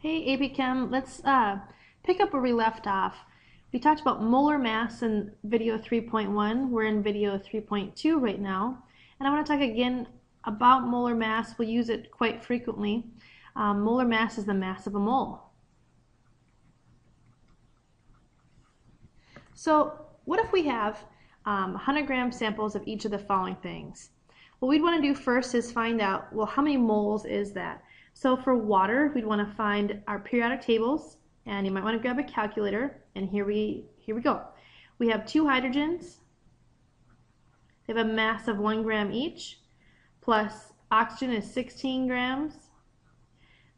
Hey, AP Chem, let's pick up where we left off. We talked about molar mass in video 3.1. We're in video 3.2 right now. And I want to talk again about molar mass. We'll use it quite frequently. Molar mass is the mass of a mole. So what if we have 100 gram samples of each of the following things? What we'd want to do first is find out, well, how many moles is that? So for water, we'd want to find our periodic tables, and you might want to grab a calculator, and here we go. We have 2 hydrogens. They have a mass of 1 gram each, plus oxygen is 16 grams.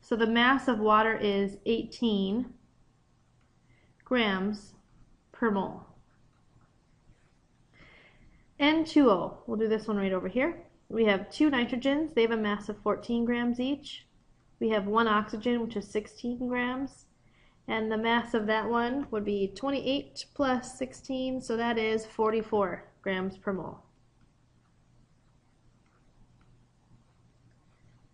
So the mass of water is 18 grams per mole. N2O, we'll do this one right over here. We have 2 nitrogens, they have a mass of 14 grams each. We have 1 oxygen, which is 16 grams, and the mass of that one would be 28 plus 16, so that is 44 grams per mole.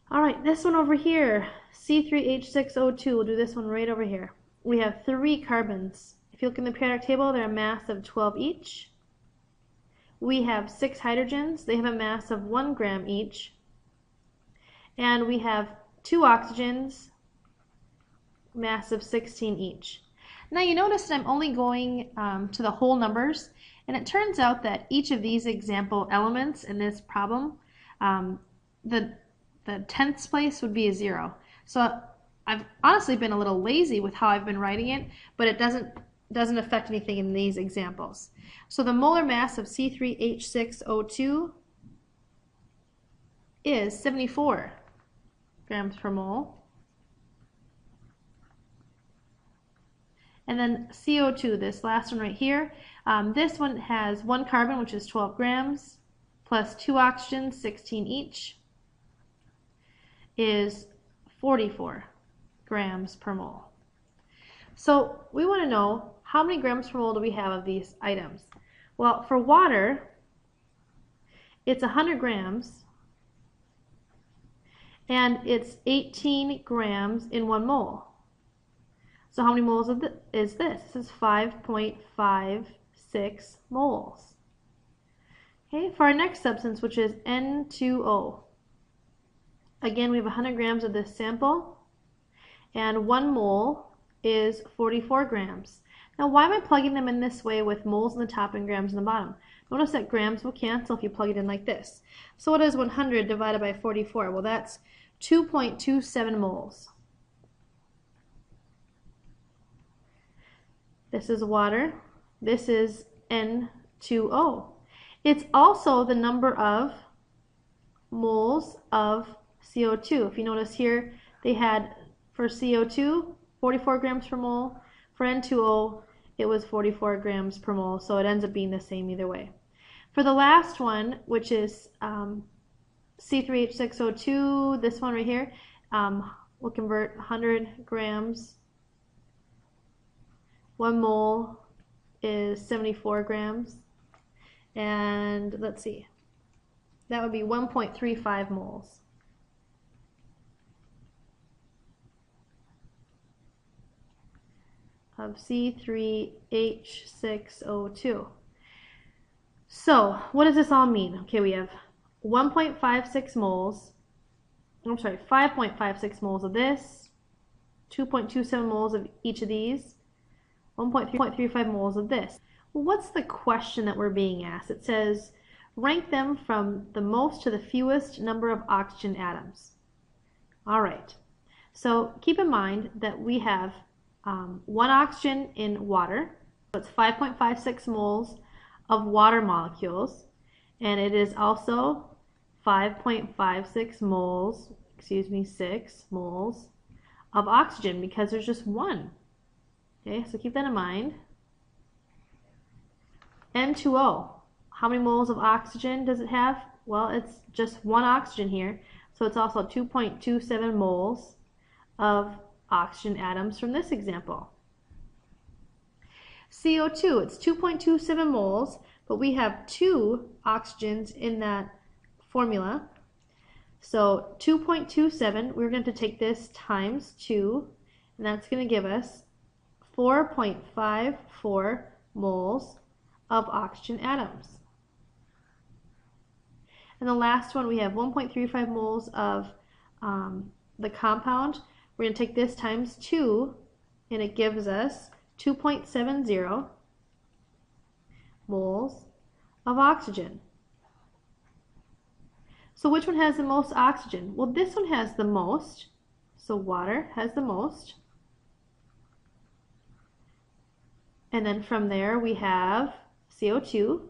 All right, this one over here, C3H6O2, we'll do this one right over here. We have 3 carbons. If you look in the periodic table, they're a mass of 12 each. We have 6 hydrogens. They have a mass of 1 gram each. And we have 2 oxygens, mass of 16 each. Now you notice that I'm only going to the whole numbers, and it turns out that each of these example elements in this problem, the tenths place would be a 0. So I've honestly been a little lazy with how I've been writing it, but it doesn't affect anything in these examples. So the molar mass of C3H6O2 is 74 grams per mole. And then CO2, this last one right here, this one has 1 carbon, which is 12 grams, plus 2 oxygens, 16 each, is 44 grams per mole. So we want to know how many grams per mole do we have of these items. Well, for water, it's 100 grams, and it's 18 grams in 1 mole. So how many moles is this? This is 5.56 moles. Okay, for our next substance, which is N2O. Again, we have 100 grams of this sample, and 1 mole is 44 grams. Now, why am I plugging them in this way with moles on the top and grams on the bottom? Notice that grams will cancel if you plug it in like this. So what is 100 divided by 44? Well, that's 2.27 moles. This is water. This is N2O. It's also the number of moles of CO2. If you notice here, they had, for CO2, 44 grams per mole. For N2O, it was 44 grams per mole, so it ends up being the same either way. For the last one, which is C3H6O2, this one right here, we'll convert 100 grams. 1 mole is 74 grams. And let's see, that would be 1.35 moles. Of C3H6O2. So what does this all mean? Okay, we have 1.56 moles, I'm sorry, 5.56 moles of this, 2.27 moles of each of these, 1.35 moles of this. Well, what's the question that we're being asked? It says, rank them from the most to the fewest number of oxygen atoms. All right, so keep in mind that we have 1 oxygen in water, so it's 5.56 moles of water molecules, and it is also 5.56 moles, 6 moles of oxygen, because there's just 1. Okay, so keep that in mind. N2O, how many moles of oxygen does it have? Well, it's just 1 oxygen here, so it's also 2.27 moles of oxygen atoms from this example. CO2, it's 2.27 moles, but we have 2 oxygens in that formula. So 2.27, we're going to take this times 2, and that's going to give us 4.54 moles of oxygen atoms. And the last one, we have 1.35 moles of the compound. We're going to take this times 2, and it gives us 2.70 moles of oxygen. So which one has the most oxygen? Well, this one has the most. So water has the most. And then from there we have CO2.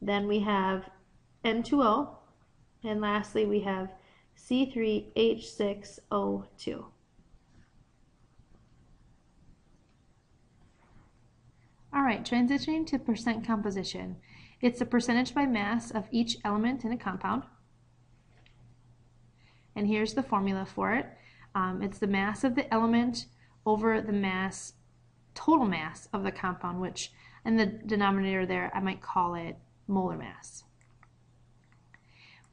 Then we have N2O. And lastly we have C3H6O2. All right, transitioning to percent composition. It's the percentage by mass of each element in a compound. And here's the formula for it. It's the mass of the element over the mass, total mass of the compound, which in the denominator there, I might call it molar mass.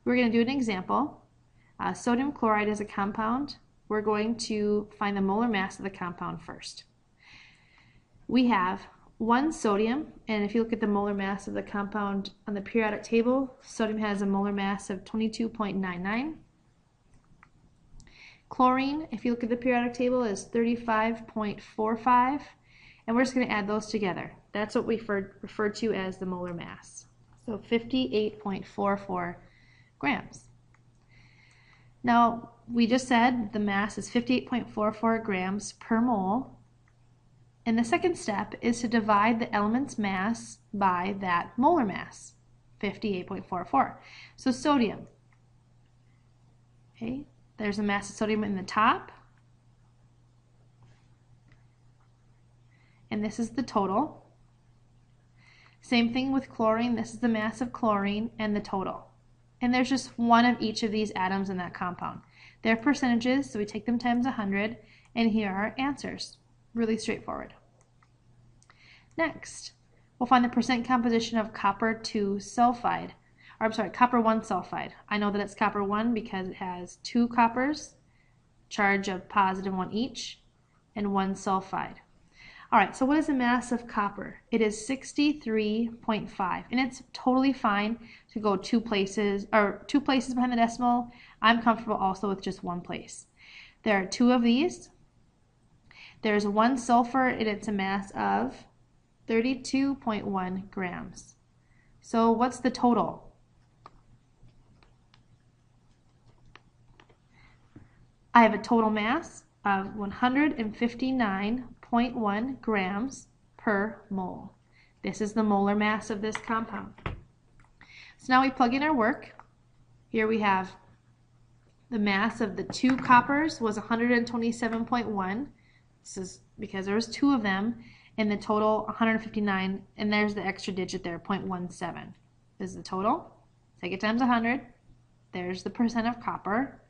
We're going to do an example. Sodium chloride is a compound. We're going to find the molar mass of the compound first. We have 1 sodium, and if you look at the molar mass of the compound on the periodic table, sodium has a molar mass of 22.99. Chlorine, if you look at the periodic table, is 35.45, and we're just going to add those together. That's what we refer to as the molar mass. So 58.44 grams. Now, we just said the mass is 58.44 grams per mole. And the second step is to divide the element's mass by that molar mass, 58.44. So sodium, okay, there's a mass of sodium in the top. And this is the total. Same thing with chlorine. This is the mass of chlorine and the total. And there's just one of each of these atoms in that compound. They're percentages, so we take them times 100, and here are our answers. Really straightforward. Next, we'll find the percent composition of copper 2 sulfide, or I'm sorry, copper 1 sulfide. I know that it's copper 1 because it has 2 coppers, charge of +1 each, and 1 sulfide. All right, so what is the mass of copper? It is 63.5, and it's totally fine to go 2 places, or 2 places behind the decimal. I'm comfortable also with just 1 place. There are 2 of these. There's 1 sulfur, and it's a mass of 32.1 grams. So what's the total? I have a total mass of 159.1 grams per mole. This is the molar mass of this compound. So now we plug in our work. Here we have the mass of the 2 coppers was 127.1. This is because there was 2 of them, and the total 159, and there's the extra digit there, 0.17. This is the total. Take it times 100. There's the percent of copper.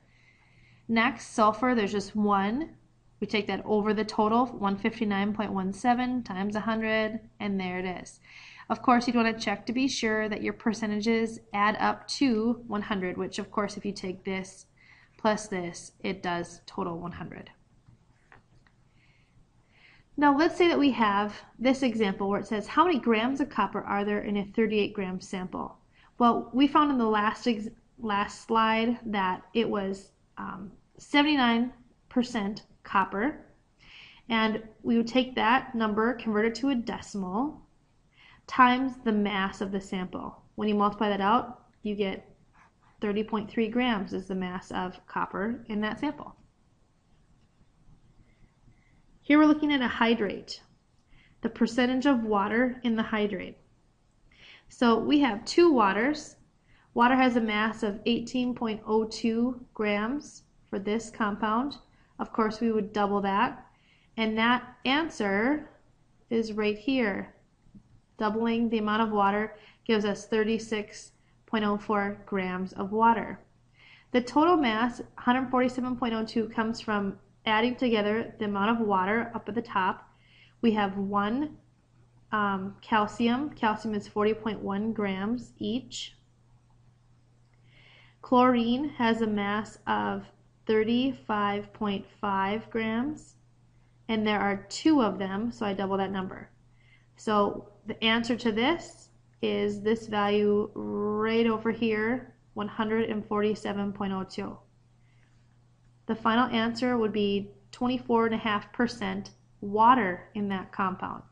Next, sulfur, there's just 1. We take that over the total, 159.17 times 100, and there it is. Of course, you'd want to check to be sure that your percentages add up to 100, which of course if you take this plus this, it does total 100. Now let's say that we have this example where it says how many grams of copper are there in a 38 gram sample? Well, we found in the last slide that it was 79% copper, and we would take that number, convert it to a decimal, times the mass of the sample. When you multiply that out, you get 30.3 grams is the mass of copper in that sample. Here we're looking at a hydrate, the percentage of water in the hydrate. So we have 2 waters. Water has a mass of 18.02 grams for this compound. Of course, we would double that. And that answer is right here. Doubling the amount of water gives us 36.04 grams of water. The total mass, 147.02, comes from adding together the amount of water up at the top. We have 1 calcium. Calcium is 40.1 grams each. Chlorine has a mass of 35.5 grams, and there are 2 of them, so I double that number. So the answer to this is this value right over here, 147.02. The final answer would be 24.5% water in that compound.